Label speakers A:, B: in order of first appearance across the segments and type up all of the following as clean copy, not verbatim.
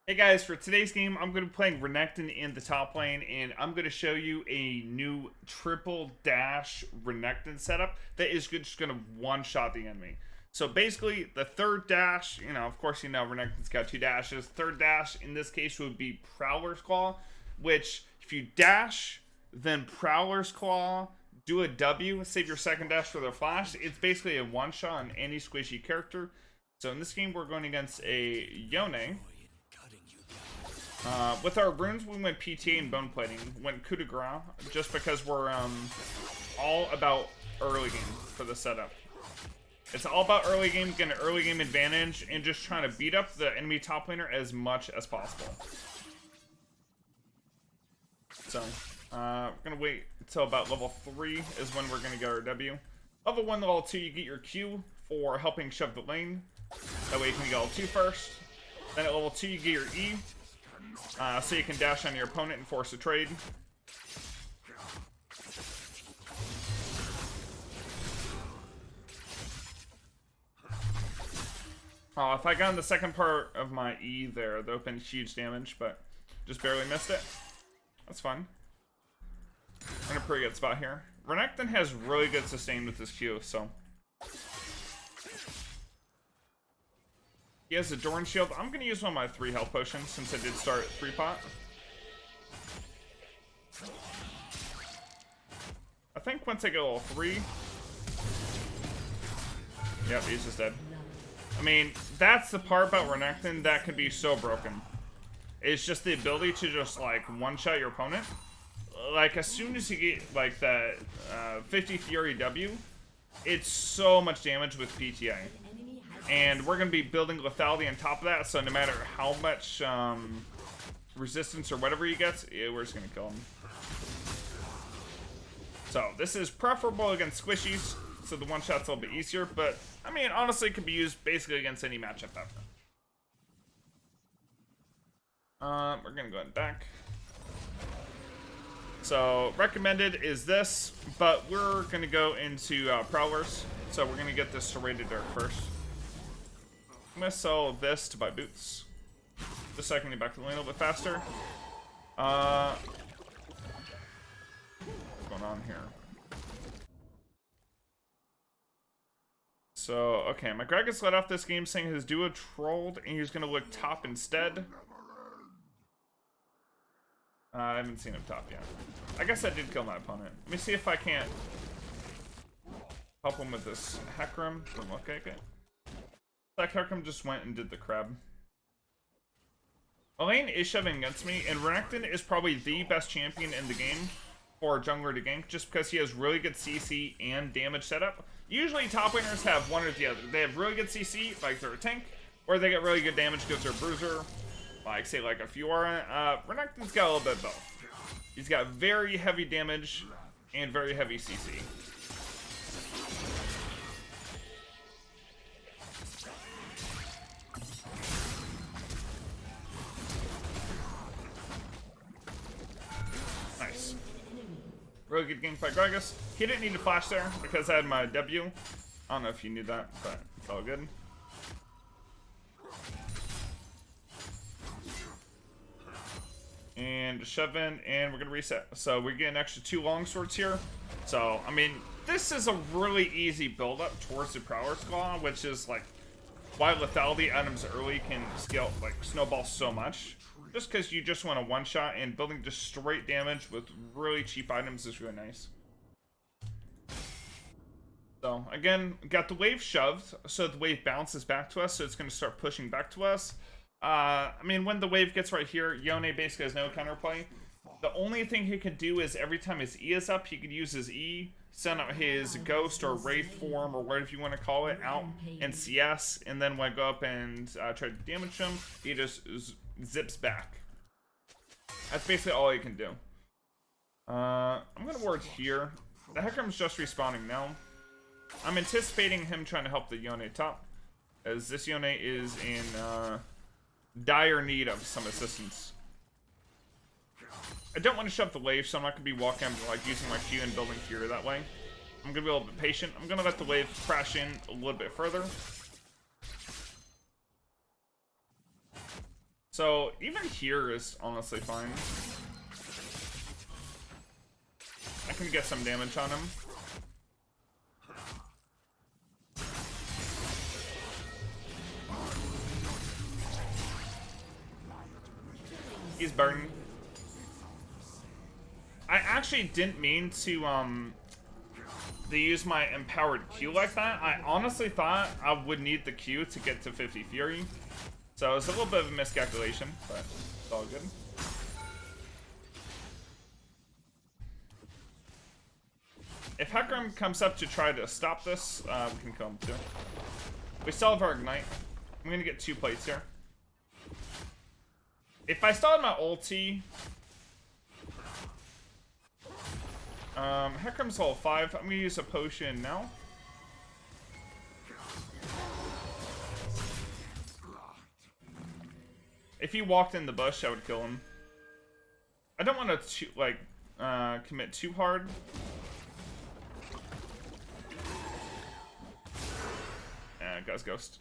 A: Hey guys, for today's game, I'm going to be playing Renekton in the top lane, and I'm going to show you a new triple dash Renekton setup that is just going to one-shot the enemy. So basically, the third dash, of course Renekton's got two dashes. Third dash, in this case, would be Prowler's Claw, which, if you dash, then Prowler's Claw, do a W, save your second dash for the flash, it's basically a one-shot on any squishy character. So in this game, we're going against a Yone. With our runes, we went PTA and bone plating. Went coup de grace, just because we're all about early game for the setup. It's all about early game, getting an early game advantage, and just trying to beat up the enemy top laner as much as possible. So, we're going to wait until about level 3 is when we're going to get our W. Level 1, level 2, you get your Q for helping shove the lane. That way you can get level 2 first. Then at level 2, you get your E. So you can dash on your opponent and force a trade. Oh, if I got in the second part of my E there, that would have been huge damage, but just barely missed it. That's fun. We're in a pretty good spot here. Renekton has really good sustain with his Q, so. He has a Doran Shield. I'm going to use one of my 3 health potions since I did start at 3 pot. I think once I get level 3... Yep, he's just dead. I mean, that's the part about Renekton that can be so broken. It's just the ability to just, like, one-shot your opponent. Like, as soon as you get, like, that 50 Fury W, it's so much damage with PTA. And we're going to be building lethality on top of that, so no matter how much resistance or whatever he gets, we're just going to kill him. So, this is preferable against squishies, so the one-shot's a little bit easier, but, I mean, honestly, it can be used basically against any matchup ever. We're going to go ahead and back. So, recommended is this, but we're going to go into Prowlers, so we're going to get this Serrated Dirt first. I'm going to sell this to buy boots. Just so I can get back to the lane a little bit faster. What's going on here? So, okay, my Gragas let off this game saying his duo trolled and he's going to look top instead. I haven't seen him top yet. I guess I did kill my opponent. Let me see if I can't help him with this Hecarim. Doesn't look like it. That Hecarim just went and did the crab. Elaine is shoving against me, and Renekton is probably the best champion in the game for a jungler to gank, just because he has really good CC and damage setup. Usually top laners have one or the other. They have really good CC, like they're a tank, or they get really good damage because they're a bruiser, like say like a Fiora. Renekton's got a little bit of both. He's got very heavy damage and very heavy CC. Really good gank by Gragas. He didn't need to flash there because I had my W. I don't know if you knew that, but it's all good. And shove in, and we're going to reset. So we get an extra 2 longswords here. So, I mean, this is a really easy build-up towards the Prowler's Claw, which is, like, why lethality items early can scale, like, snowball so much. Just because you just want a one-shot, and building just straight damage with really cheap items is really nice. So, again, got the wave shoved, so the wave bounces back to us, so it's going to start pushing back to us. I mean, when the wave gets right here, Yone basically has no counterplay. The only thing he can do is every time his E is up, he could use his E, send out his ghost or wraith form or whatever you want to call it out in CS, and then when I go up and try to damage him, he just zips back. That's basically all he can do. I'm gonna ward here. The Hecarim's just respawning now. I'm anticipating him trying to help the Yone top, as this Yone is in dire need of some assistance. I don't want to shove the wave, so I'm not gonna be walking, like using my Q and building Fury that way. I'm gonna be a little bit patient. I'm gonna let the wave crash in a little bit further. So even here is honestly fine. I can get some damage on him. He's burning. I actually didn't mean to use my empowered Q like that. I honestly thought I would need the Q to get to 50 Fury. So it's a little bit of a miscalculation, but it's all good. If Hecarim comes up to try to stop this, we can kill him too. We still have our Ignite. I'm gonna get 2 plates here. If I still had my ulti... Hecarim's level 5. I'm gonna use a potion now. If he walked in the bush, I would kill him. I don't want to, like, commit too hard. Guy's ghost.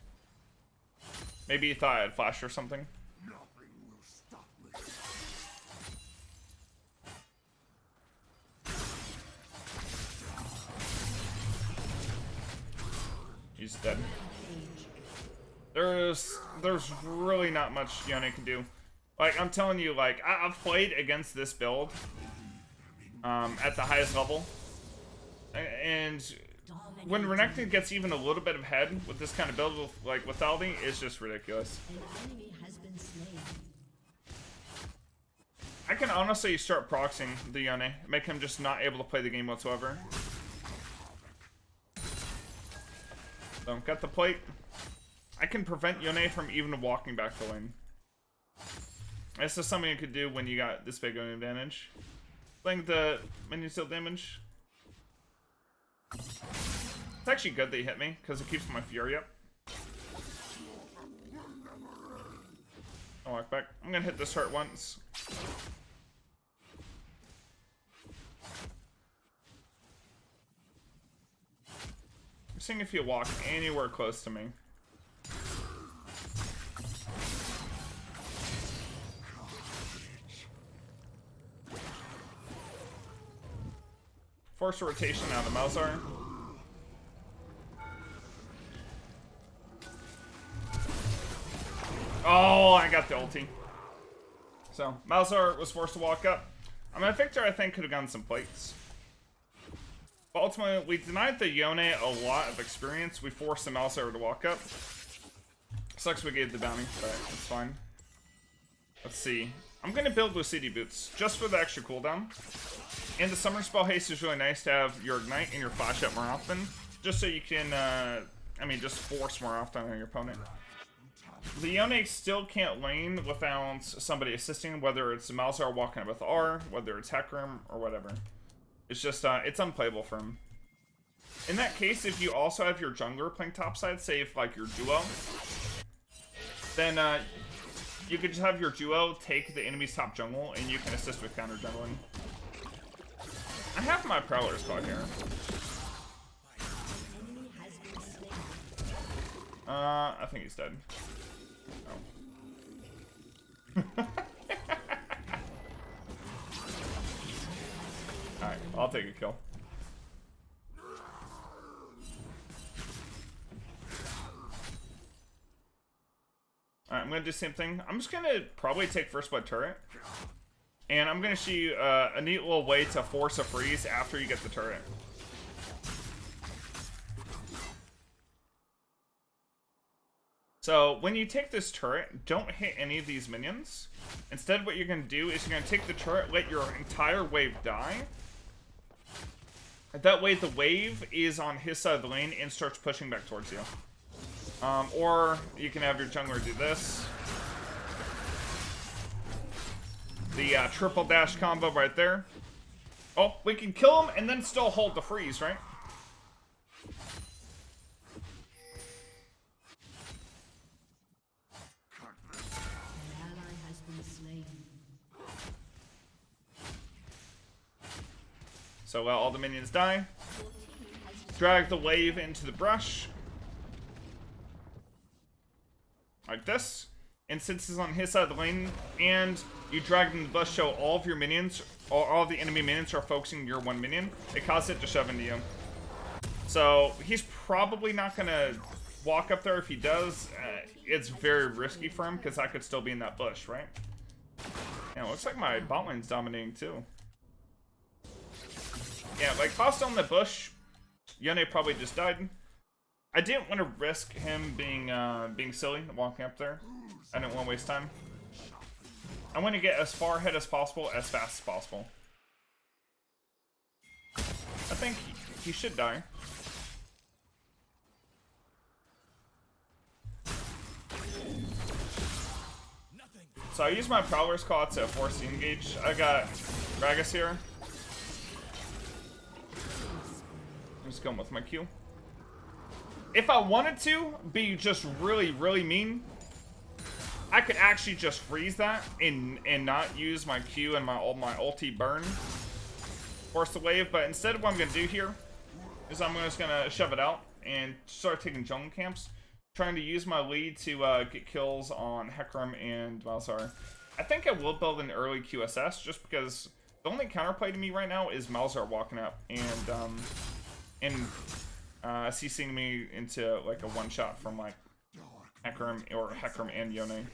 A: Maybe he thought I had flash or something.
B: Nothing will stop me.
A: He's dead. There's really not much Yone can do. Like, I'm telling you, like, I've played against this build at the highest level. And when Renekton gets even a little bit ahead with this kind of build, with, like, lethality, it's just ridiculous.
C: An enemy has been slain.
A: I can honestly start proxying the Yone, make him just not able to play the game whatsoever. So, got the plate. I can prevent Yone from even walking back the lane. This is something you could do when you got this big of an advantage. Playing the minion deal damage. It's actually good that he hit me, because it keeps my fury up. I'll walk back. I'm gonna hit this hurt once. I'm seeing if you walk anywhere close to me. Force a rotation out of Malzahar. Oh, I got the ulti. So, Malzahar was forced to walk up. I mean, Victor, I think, could have gotten some plates. But ultimately, we denied the Yone a lot of experience. We forced the Malzahar to walk up. Sucks we gave the bounty, but it's fine. Let's see. I'm going to build Lucidity Boots, just for the extra cooldown. And the Summer Spell Haste is really nice to have your Ignite and your Flash up more often. Just so you can, I mean, just force more often on your opponent. The Yone still can't lane without somebody assisting, whether it's Malzahar walking up with R, whether it's Hecarim, or whatever. It's just, it's unplayable for him. In that case, if you also have your jungler playing topside, say if, like, your duo, then, you could just have your duo take the enemy's top jungle, and you can assist with counter jungling. I have my Prowler spot here. I think he's dead. Oh. Alright, I'll take a kill. Alright, I'm gonna do the same thing. I'm just gonna probably take first blood turret. And I'm gonna show you a neat little way to force a freeze after you get the turret. So, when you take this turret, don't hit any of these minions. Instead, what you're gonna do is you're gonna take the turret, let your entire wave die. That way, the wave is on his side of the lane and starts pushing back towards you. Or you can have your jungler do this. The triple dash combo right there. Oh, we can kill him and then still hold the freeze, right?
C: An ally has been slain.
A: So all the minions die. Drag the wave into the brush. Like this. And since he's on his side of the lane, and you drag him to the bush, so all of your minions, or all of the enemy minions are focusing your one minion, it causes it to shove into you. So he's probably not gonna walk up there. If he does, it's very risky for him because I could still be in that bush, right? Yeah, it looks like my bot lane's dominating too. Yeah, like if I was still in the bush, Yone probably just died. I didn't want to risk him being silly walking up there. I didn't want to waste time. I want to get as far ahead as possible, as fast as possible. I think he should die. So I use my Prowler's Claw to force the engage. I got Gragas here. I'm just going with my Q. If I wanted to be just really, really mean, I could actually just freeze that and not use my Q and my ulti burn. Force the wave, but instead what I'm going to do here is I'm just going to shove it out and start taking jungle camps. Trying to use my lead to get kills on Hecarim and Malzahar. I think I will build an early QSS just because the only counterplay to me right now is Malzahar walking up and CCing me into like a one shot from like Hecarim or Hecarim and Yone.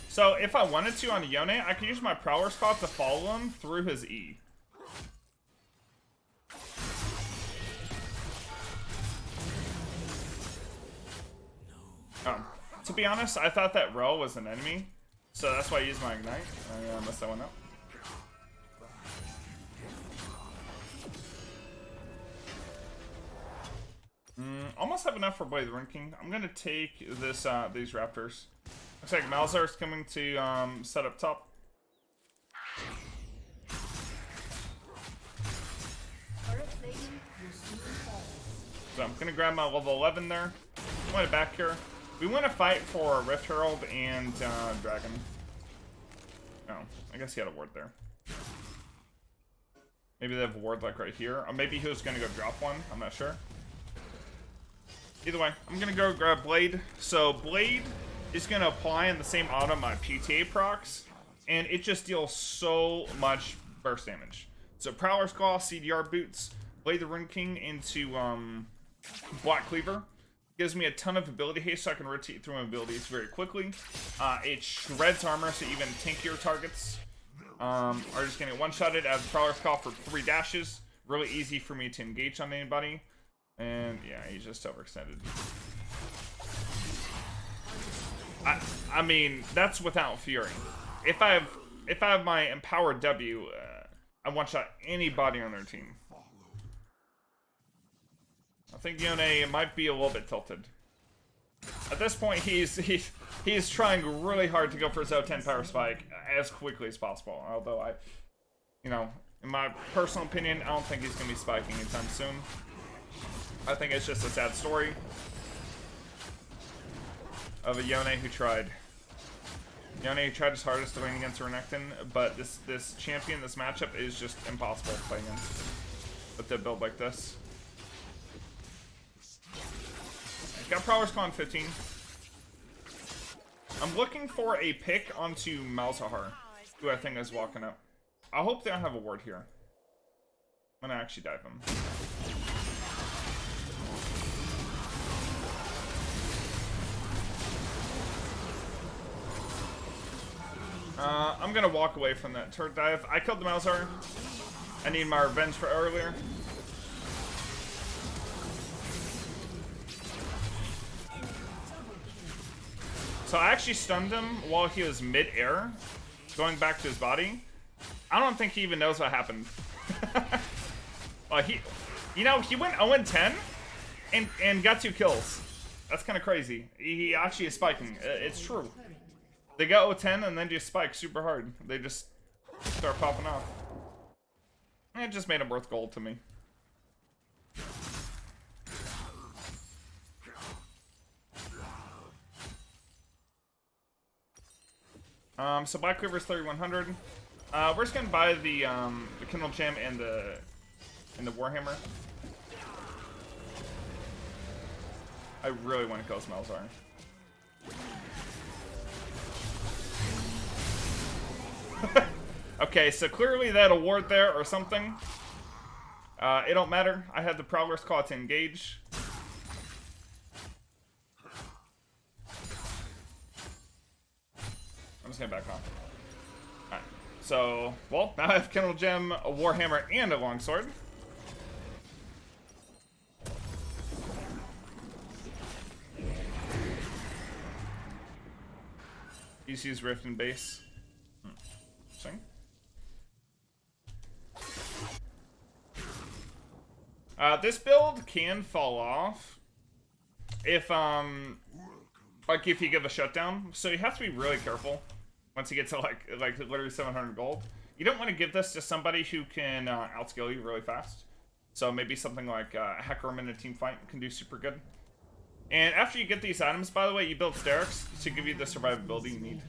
A: So if I wanted to on Yone, I could use my Prowler spot to follow him through his E. To be honest, I thought that Rel was an enemy, so that's why I used my Ignite. I messed that one up. Almost have enough for Blade the Rune King. I'm gonna take this these Raptors. Looks like Malzahar's coming to set up top. So I'm gonna grab my level 11 there. I'm going back here. We want to fight for Rift Herald and Dragon. Oh, I guess he had a ward there. Maybe they have a ward like right here. Or maybe he was gonna go drop one. I'm not sure. Either way, I'm gonna go grab Blade. So Blade is gonna apply in the same auto my PTA procs, and it just deals so much burst damage. So Prowler's Claw, CDR boots, Blade the Rune King into Black Cleaver. Gives me a ton of ability haste so I can rotate through my abilities very quickly. It shreds armor so even tankier targets are just gonna get one-shotted. I have Prowler's Claw for 3 dashes. Really easy for me to engage on anybody. And yeah, he's just overextended. I mean, that's without Fury. If I have my Empowered W, I one-shot anybody on their team. I think Yone might be a little bit tilted. At this point, he's trying really hard to go for his O10 power spike as quickly as possible. Although in my personal opinion, I don't think he's gonna be spiking anytime soon. I think it's just a sad story of a Yone who tried. Yone tried his hardest to win against Renekton, but this champion, this matchup is just impossible to play against with a build like this. Got Prowler's Claw on 15. I'm looking for a pick onto Malzahar, who I think is walking up. I hope they don't have a ward here. I'm gonna actually dive him. I'm gonna walk away from that turret dive. I killed the Malzahar. I need my revenge for earlier. So I actually stunned him while he was mid-air, going back to his body. I don't think he even knows what happened. Well, he went 0-10 and got 2 kills. That's kind of crazy. He actually is spiking. It's true. They go 0-10 and then just spike super hard. They just start popping off. It just made him worth gold to me. So Black Cleaver's 3100. We're just gonna buy the Kindle Gem and the Warhammer. I really want to kill Smelzar. Okay, so clearly that award there or something. It don't matter. I had the Prowler's Call to engage. I'm just gonna back off. Alright. So, well, now I have Kindle Gem, a Warhammer, and a Longsword. EC's Rift and Base. Interesting. This build can fall off if like if you give a shutdown. So you have to be really careful once you get to like literally 700 gold. You don't want to give this to somebody who can outscale you really fast. So maybe something like Hecarim in a team fight can do super good. And after you get these items, by the way, you build Sterix to give you the survivability you need.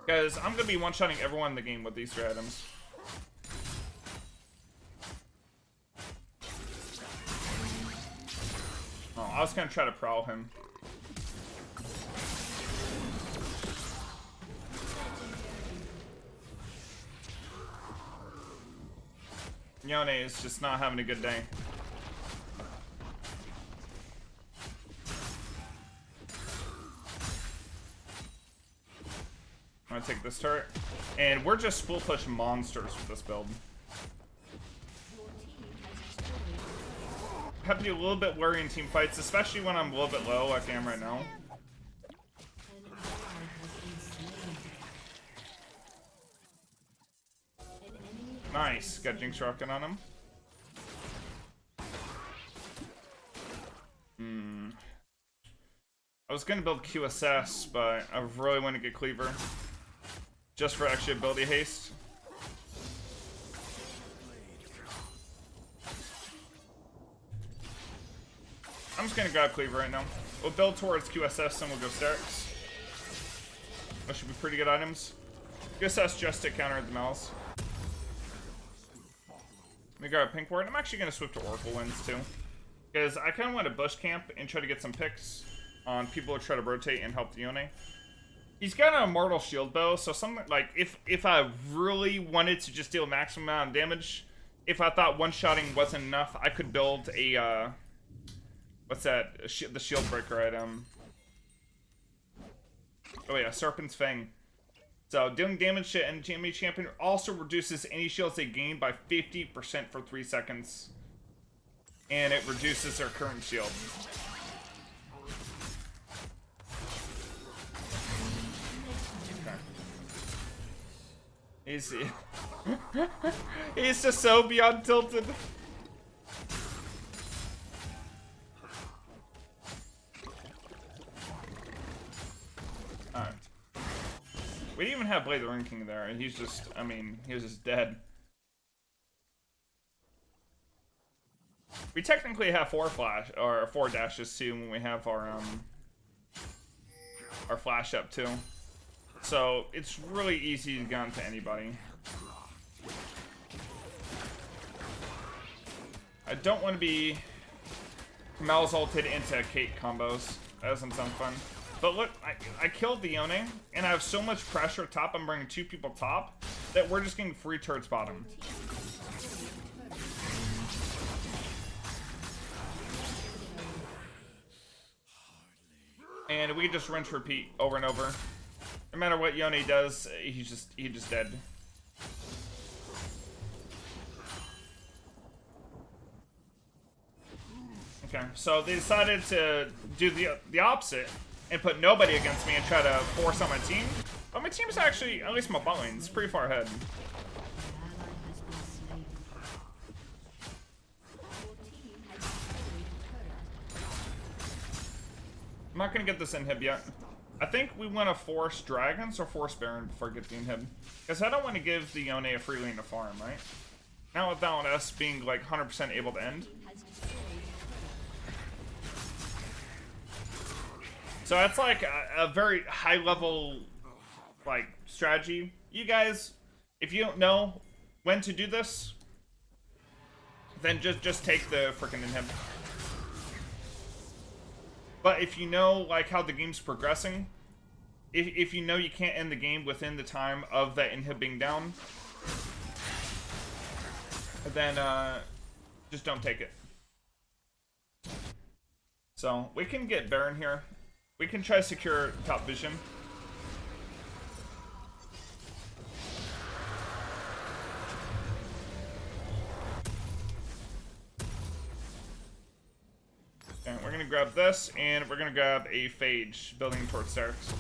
A: Because I'm going to be one-shotting everyone in the game with these 3 items. Oh, I was going to try to prowl him. Yone is just not having a good day. I'm gonna take this turret, and we're just full push monsters with this build. I have to be a little bit wary in team fights, especially when I'm a little bit low like I am right now. Nice, got Jinx Rocket on him. I was gonna build QSS, but I really want to get Cleaver. Just for extra ability haste. I'm just gonna grab Cleaver right now. We'll build towards QSS and we'll go Sterix. That should be pretty good items. QSS just to counter the Mels. Let me grab a pink ward. I'm actually gonna switch to Oracle Winds too. Because I kinda want to bush camp and try to get some picks on people who try to rotate and help the Yone. He's got an Immortal Shield Bow, so something like if I really wanted to just deal maximum amount of damage, if I thought one-shotting wasn't enough, I could build a what's that? The Shield Breaker item. Oh yeah, Serpent's Fang. So dealing damage to an enemy champion also reduces any shields they gain by 50% for 3 seconds, and it reduces their current shield. He's just so beyond tilted. Alright. We didn't even have Blade the Ring King there, and he's just, I mean, he was just dead. We technically have 4 dashes too when we have our flash up too. So it's really easy to get onto anybody. I don't want to be Kamel's ulted into Kate combos. That doesn't sound fun. But look, I killed the Yone, and I have so much pressure top, I'm bringing 2 people top, that we're just getting free turrets bottom. And we just rinse repeat over and over. No matter what Yone does, he's just dead. Okay, so they decided to do the opposite and put nobody against me and try to force on my team. But my team's actually, at least my bot lane's pretty far ahead. I'm not gonna get this inhib yet. I think we want to force dragons or force Baron before I get the inhib. Because I don't want to give the Yone a free lane to farm, right? Now without us being like 100% able to end. So that's like a very high level like strategy. You guys, if you don't know when to do this, then just take the freaking inhib. But if you know like how the game's progressing, if you know you can't end the game within the time of that inhib being down, then just don't take it. So we can get Baron here. We can try to secure top vision. And we're gonna grab this, and we're gonna grab a Phage building towards Sterix,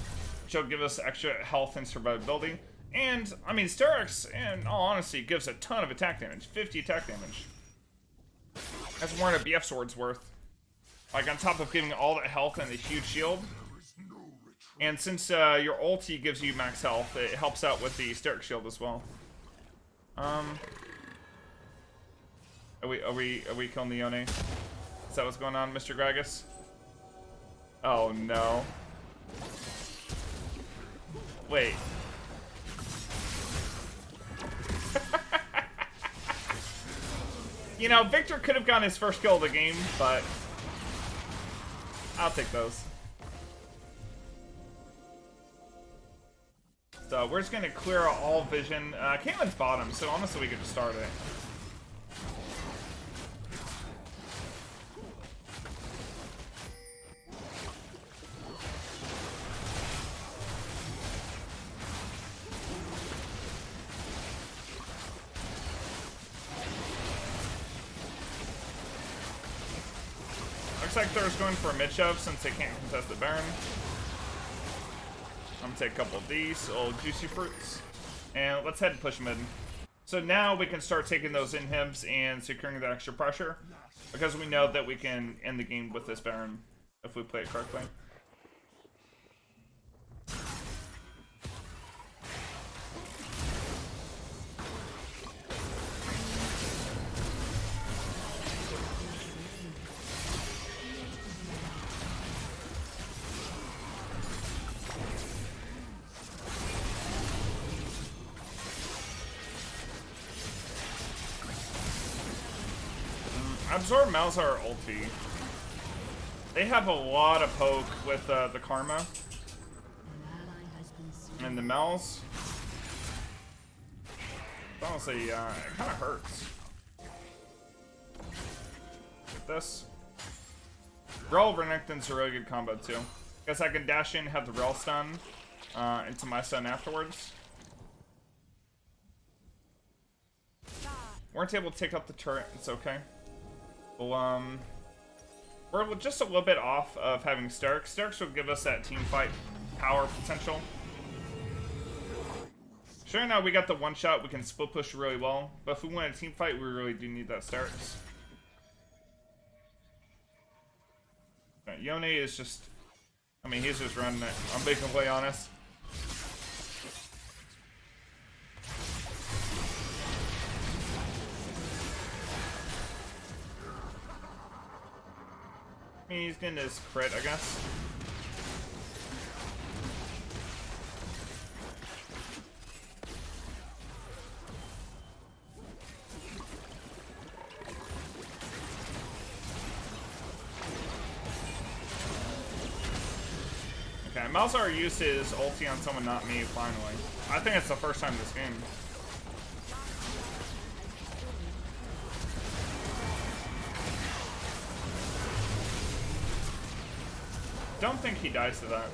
A: which will give us extra health and survivability. And I mean, Sterix, in all honesty, gives a ton of attack damage, 50 attack damage. That's more than a BF sword's worth. Like on top of giving all that health and a huge shield. And since your ulti gives you max health, it helps out with the Sterix shield as well. Are we killing the Yone? Is that what's going on, Mr. Gragas? Oh no. Wait. You know, Victor could have gotten his first kill of the game, but I'll take those. So we're just gonna clear out all vision. Caitlyn's bottom, so honestly we could just start it. Looks like Thor's going for a mid shove since they can't contest the Baron. I'm gonna take a couple of these old juicy fruits, and let's head and push mid. So now we can start taking those inhibs and securing the extra pressure, because we know that we can end the game with this Baron if we play it correctly. Absorb Malzahar ulti. They have a lot of poke with the Karma and the Mel's. Honestly, it kind of hurts. Get this. Rel Renekton's a really good combo too. Guess I can dash in, have the Rel stun into my stun afterwards. Weren't able to take up the turret. It's okay. Well, we're just a little bit off of having Sterix. Sterix will give us that team fight power potential. Sure, now we got the one shot, we can split push really well, but if we win a team fight, we really do need that Sterix. Yone is just, I mean, he's just running it. I'm being completely honest. I mean, he's getting his crit, I guess. Okay, Malzahar used his ulti on someone, not me, finally. I think it's the first time this game. Don't think he dies to that.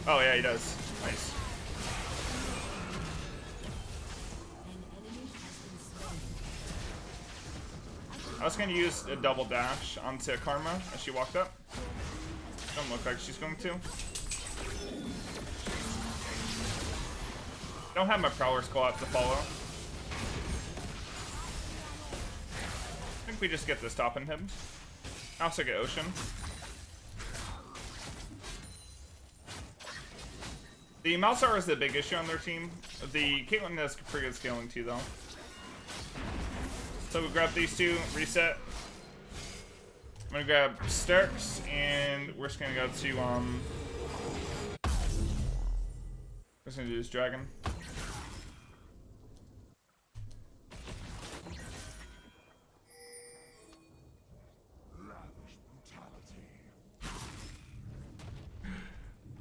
A: Oh yeah, he does. Nice. I was gonna use a double dash onto Karma as she walked up. Don't look like she's going to. Don't have my Prowler's Claw to follow. I think we just get this top inhib. I also get Ocean. The Malzahar is the big issue on their team. The Caitlyn has pretty good scaling too, though. So we grab these two, reset. I'm gonna grab Sterix, and we're just gonna go to just gonna do this dragon.
B: Lavish brutality.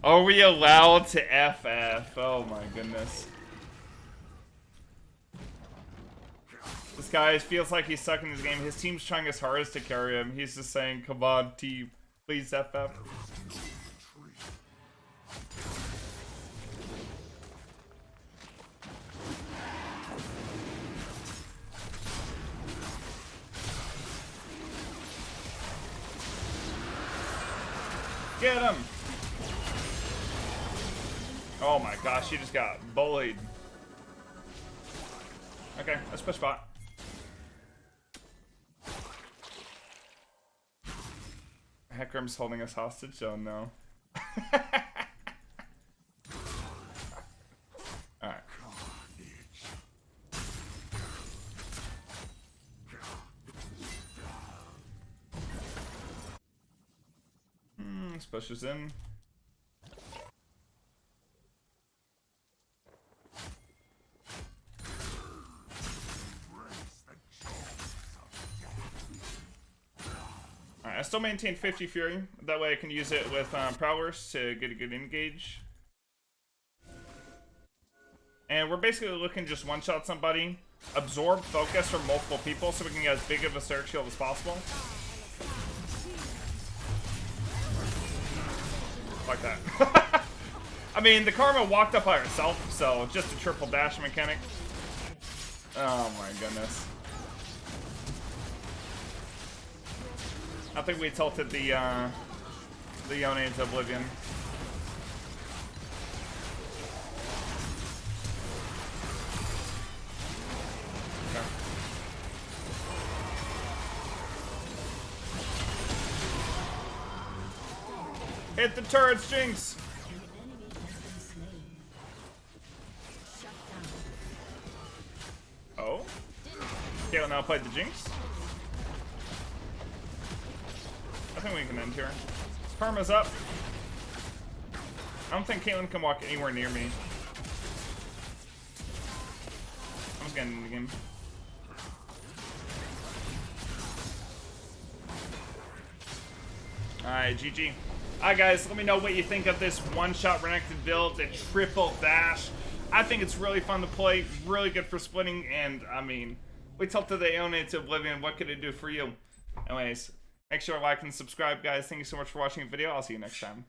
A: Are we allowed to FF? Oh my goodness. This guy feels like he's stuck in this game. His team's trying his hardest to carry him. He's just saying, come on, team, please FF. Get him! Oh my gosh, he just got bullied. Okay, let's push bot. Heckram's holding us hostage? Oh no. Alright. Let's push us in. I still maintain 50 Fury. That way I can use it with Prowlers to get a good engage. And we're basically looking to just one-shot somebody. Absorb focus from multiple people so we can get as big of a Surge Shield as possible. Like that. I mean, the Karma walked up by herself, so just a triple dash mechanic. Oh my goodness. I think we tilted the Yone into oblivion. Okay. Hit the turrets, Jinx! Oh? Caitlyn now played the Jinx? I think we can end here. Karma's up. I don't think Caitlyn can walk anywhere near me. I'm just getting in the game. Alright, GG. Alright guys, let me know what you think of this one-shot Renekton build, the triple dash. I think it's really fun to play, really good for splitting, and I mean, we tilted the Aeon to oblivion. What could it do for you? Anyways, make sure to like and subscribe, guys. Thank you so much for watching the video. I'll see you next time.